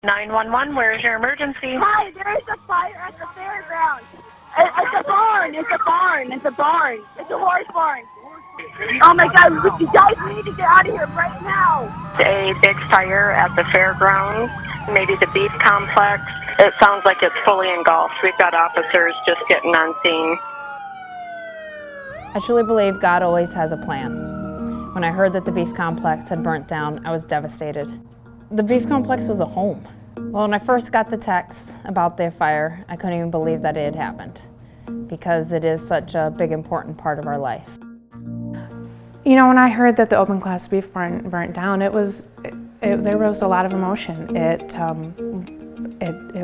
911, where's your emergency? Hi, there is a fire at the fairgrounds. It's a barn. It's a barn. It's a barn. It's a horse barn. Oh my God, you guys need to get out of here right now. A big fire at the fairgrounds, maybe the beef complex. It sounds like it's fully engulfed. We've got officers just getting on scene. I truly believe God always has a plan. When I heard that the beef complex had burnt down, I was devastated. The beef complex was a home. Well, when I first got the text about the fire, I couldn't even believe that it had happened, because it is such a big, important part of our life. You know, when I heard that the open class beef barn burnt down, there was a lot of emotion. It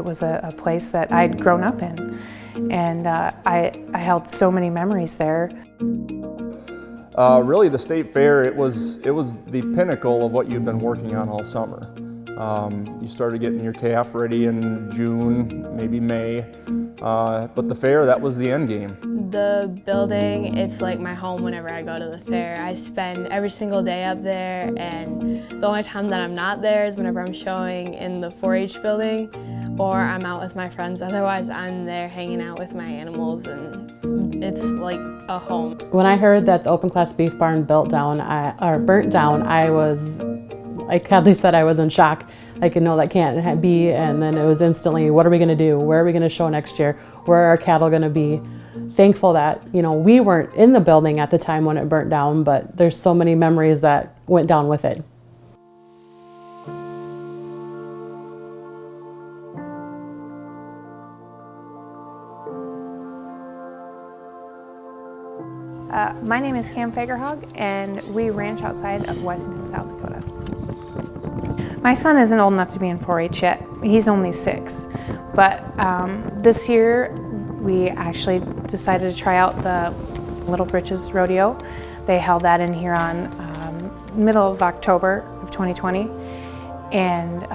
was a place that I'd grown up in, and I held so many memories there. Really, the state fair, it was the pinnacle of what you'd been working on all summer. You started getting your calf ready in June, maybe May, but the fair, that was the end game. The building, it's like my home whenever I go to the fair. I spend every single day up there, and the only time that I'm not there is whenever I'm showing in the 4-H building or I'm out with my friends. Otherwise, I'm there hanging out with my animals, and it's like a home. When I heard that the open class beef barn burnt down, like Hadley said, I was in shock. I could know that can't be, and then it was instantly, what are we going to do? Where are we going to show next year? Where are our cattle going to be? Thankful that, you know, we weren't in the building at the time when it burnt down, but there's so many memories that went down with it. My name is Cam Fagerhog, and we ranch outside of Westington, South Dakota. My son isn't old enough to be in 4-H yet. He's only 6. But this year, we actually decided to try out the Little Britches Rodeo. They held that in here on middle of October of 2020. And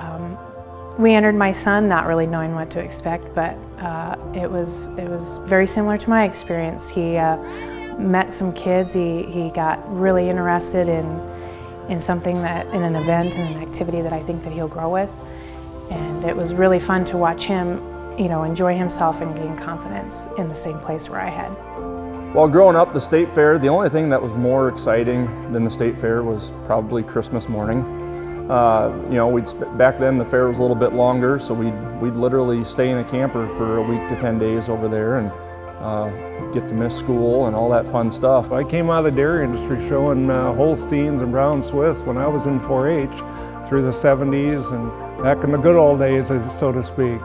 we entered my son not really knowing what to expect, but it was very similar to my experience. He met some kids. He got really interested in something in an event and an activity that I think that he'll grow with. And it was really fun to watch him, you know, enjoy himself and gain confidence in the same place where I had. Well, growing up, the state fair, the only thing that was more exciting than the state fair was probably Christmas morning. You know, back then the fair was a little bit longer, so we'd literally stay in a camper for a week to 10 days over there and get to miss school and all that fun stuff. I came out of the dairy industry showing Holsteins and Brown Swiss when I was in 4-H through the 70s and back in the good old days, so to speak.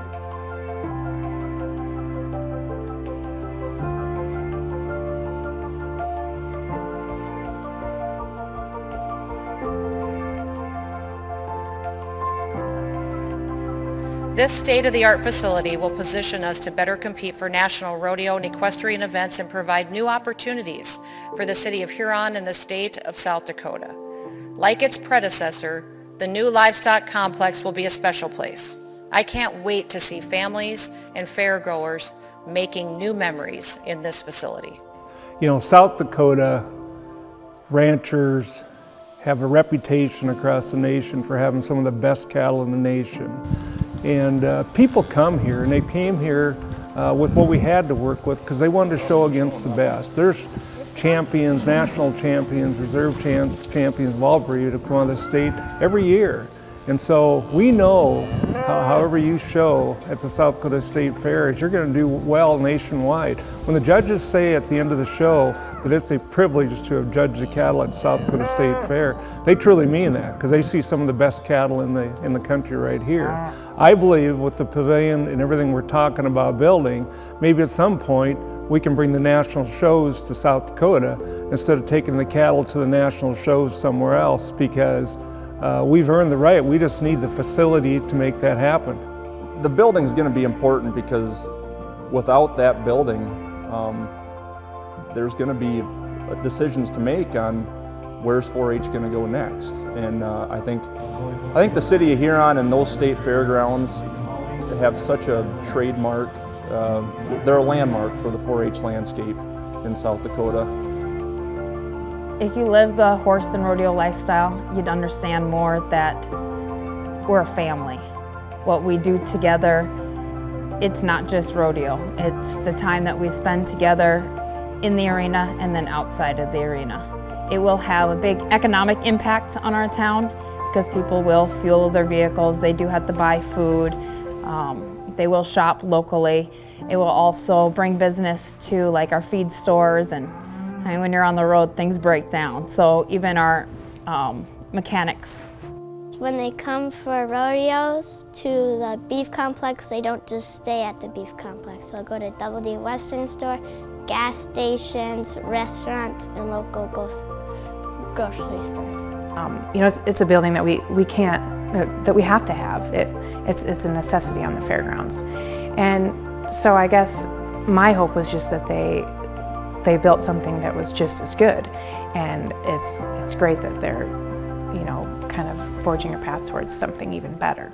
This state-of-the-art facility will position us to better compete for national rodeo and equestrian events and provide new opportunities for the city of Huron and the state of South Dakota. Like its predecessor, the new livestock complex will be a special place. I can't wait to see families and fairgoers making new memories in this facility. You know, South Dakota ranchers have a reputation across the nation for having some of the best cattle in the nation. And people come here, and they came here with what we had to work with because they wanted to show against the best. There's champions, national champions, reserve champions of all breed who come out of the state every year. And so we know, however you show at the South Dakota State Fair, is you're going to do well nationwide. When the judges say at the end of the show that it's a privilege to have judged the cattle at South Dakota State Fair, they truly mean that because they see some of the best cattle in the country right here. I believe with the pavilion and everything we're talking about building, maybe at some point we can bring the national shows to South Dakota instead of taking the cattle to the national shows somewhere else, because we've earned the right. We just need the facility to make that happen. The building's going to be important because without that building, there's going to be decisions to make on where's 4-H going to go next. And I think the city of Huron and those state fairgrounds have such a trademark. They're a landmark for the 4-H landscape in South Dakota. If you live the horse and rodeo lifestyle, you'd understand more that we're a family. what we do together, it's not just rodeo. It's the time that we spend together in the arena and then outside of the arena. It will have a big economic impact on our town because people will fuel their vehicles, they do have to buy food, they will shop locally. It will also bring business to like our feed stores, and I mean, when you're on the road, things break down. So even our mechanics. When they come for rodeos to the beef complex, they don't just stay at the beef complex. They'll go to Double D Western store, gas stations, restaurants, and local grocery stores. You know, it's a building that we can't, that we have to have. It's a necessity on the fairgrounds. And so I guess my hope was just that they built something that was just as good. And it's great that they're, you know, kind of forging a path towards something even better.